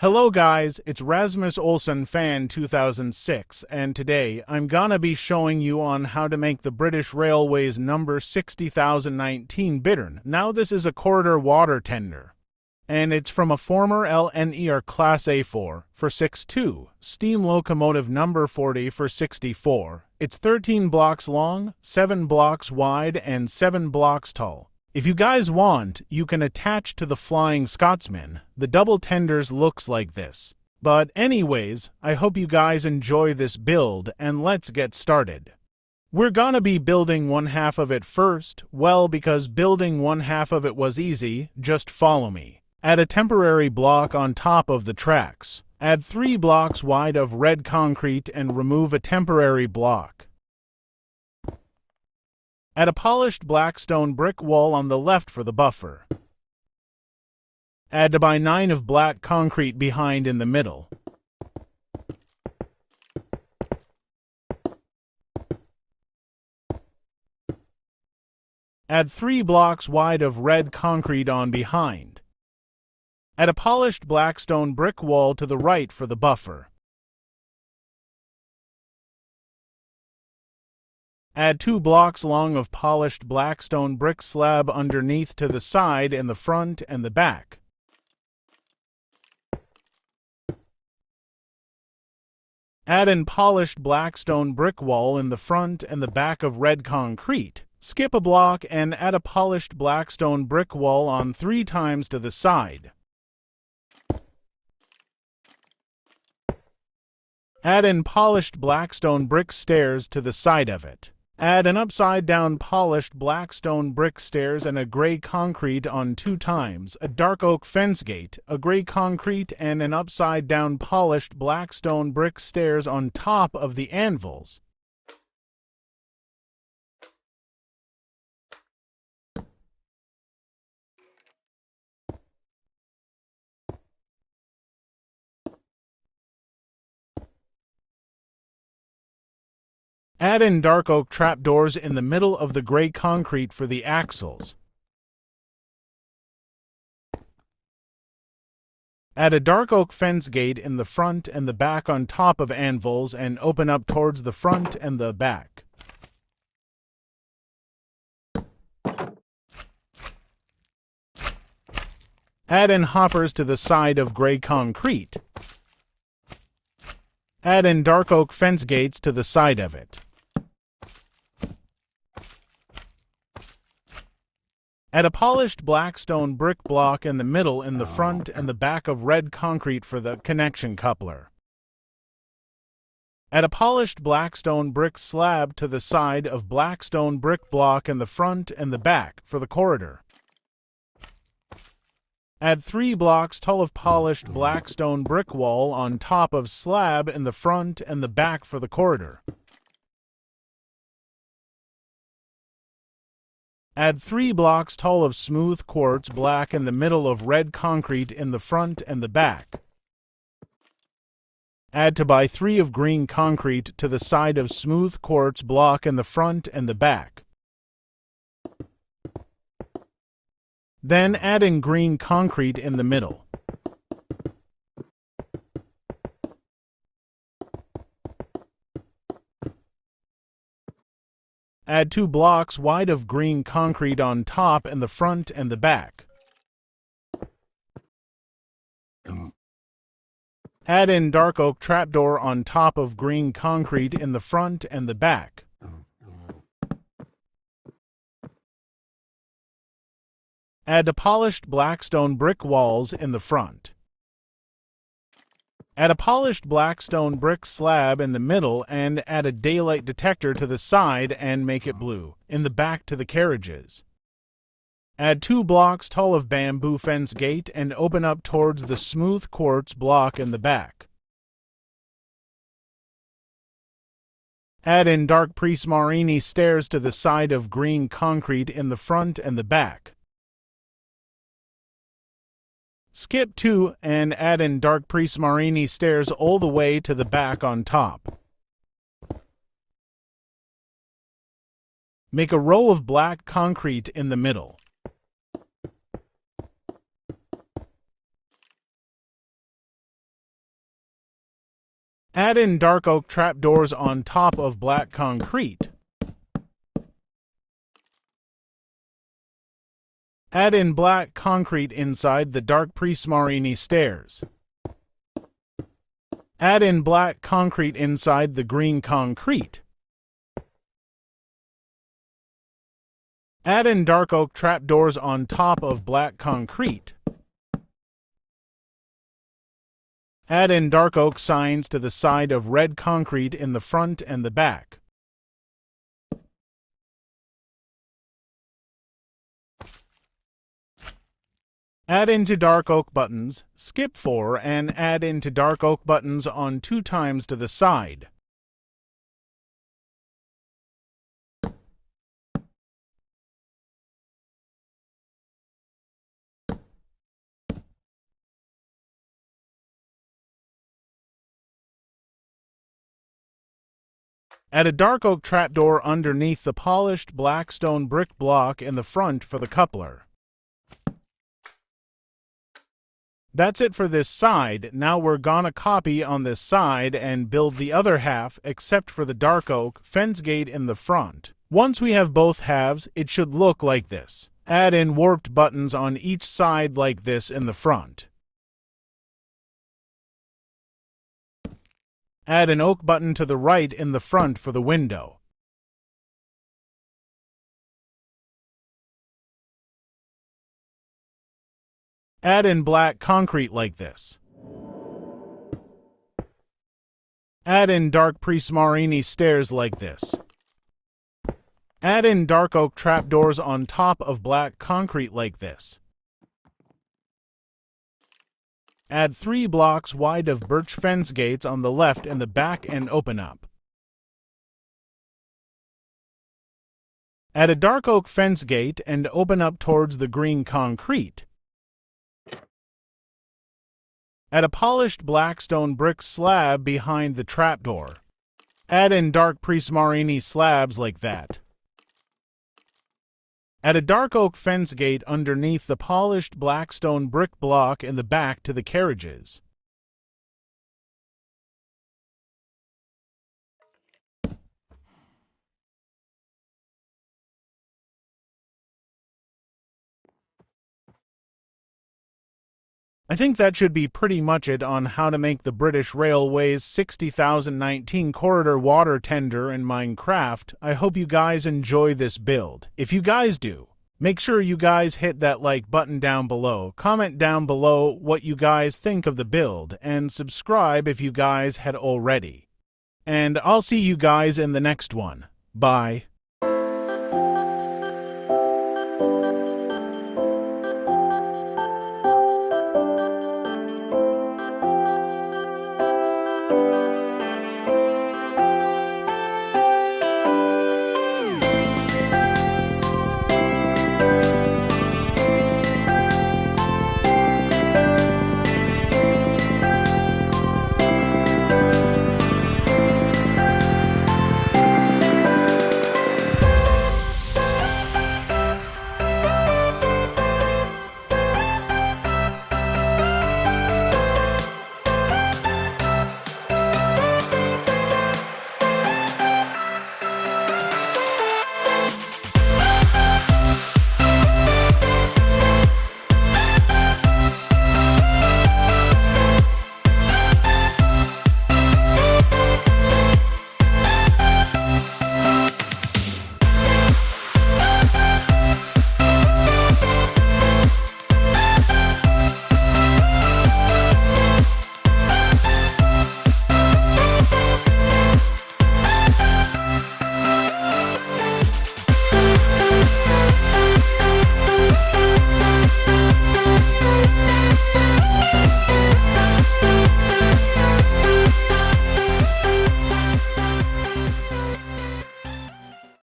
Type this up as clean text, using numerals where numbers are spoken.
Hello guys, it's Rasmus Olsson Fan 2006, and today I'm gonna be showing you on how to make the British Railways number 60019 Bittern. Now this is a corridor water tender, and it's from a former LNER Class A4 for 62, steam locomotive number 40 for 64. It's 13 blocks long, 7 blocks wide, and 7 blocks tall. If you guys want, you can attach to the Flying Scotsman. The double tenders looks like this. But anyways, I hope you guys enjoy this build, and let's get started. We're gonna be building one half of it first. Well, because building one half of it was easy, just follow me. Add a temporary block on top of the tracks. Add 3 blocks wide of red concrete and remove a temporary block. Add a polished black stone brick wall on the left for the buffer. Add 2x9 of black concrete behind in the middle. Add 3 blocks wide of red concrete on behind. Add a polished black stone brick wall to the right for the buffer. Add 2 blocks long of polished black stone brick slab underneath to the side in the front and the back. Add in polished black stone brick wall in the front and the back of red concrete. Skip a block and add a polished black stone brick wall on 3 times to the side. Add in polished black stone brick stairs to the side of it. Add an upside-down polished black stone brick stairs and a gray concrete on 2 times, a dark oak fence gate, a gray concrete, and an upside-down polished black stone brick stairs on top of the anvils. Add in dark oak trapdoors in the middle of the gray concrete for the axles. Add a dark oak fence gate in the front and the back on top of anvils and open up towards the front and the back. Add in hoppers to the side of gray concrete. Add in dark oak fence gates to the side of it. Add a polished black stone brick block in the middle in the front and the back of red concrete for the connection coupler. Add a polished black stone brick slab to the side of black stone brick block in the front and the back for the corridor. Add 3 blocks tall of polished black stone brick wall on top of slab in the front and the back for the corridor. Add 3 blocks tall of smooth quartz black in the middle of red concrete in the front and the back. Add 2x3 of green concrete to the side of smooth quartz block in the front and the back. Then add in green concrete in the middle. Add 2 blocks wide of green concrete on top in the front and the back. Add in dark oak trapdoor on top of green concrete in the front and the back. Add the polished black stone brick walls in the front. Add a polished black stone brick slab in the middle and add a daylight detector to the side and make it blue in the back to the carriages. Add 2 blocks tall of bamboo fence gate and open up towards the smooth quartz block in the back. Add in dark prismarini stairs to the side of green concrete in the front and the back. Skip 2 and add in dark prismarini stairs all the way to the back on top. Make a row of black concrete in the middle. Add in dark oak trapdoors on top of black concrete. Add in black concrete inside the dark Prismarini stairs. Add in black concrete inside the green concrete. Add in dark oak trapdoors on top of black concrete. Add in dark oak signs to the side of red concrete in the front and the back. Add into dark oak buttons, skip 4 and add into dark oak buttons on 2 times to the side. Add a dark oak trapdoor underneath the polished black stone brick block in the front for the coupler. That's it for this side. Now we're gonna copy on this side and build the other half except for the dark oak fence gate in the front. Once we have both halves, it should look like this. Add in warped buttons on each side like this in the front. Add an oak button to the right in the front for the window. Add in black concrete like this. Add in dark Prismarini stairs like this. Add in dark oak trapdoors on top of black concrete like this. Add 3 blocks wide of birch fence gates on the left and the back and open up. Add a dark oak fence gate and open up towards the green concrete. Add a polished black stone brick slab behind the trapdoor. Add in dark Prismarini slabs like that. Add a dark oak fence gate underneath the polished black stone brick block in the back to the carriages. I think that should be pretty much it on how to make the British Railways 60,019 corridor water tender in Minecraft. I hope you guys enjoy this build. If you guys do, make sure you guys hit that like button down below, comment down below what you guys think of the build, and subscribe if you guys had already. And I'll see you guys in the next one. Bye.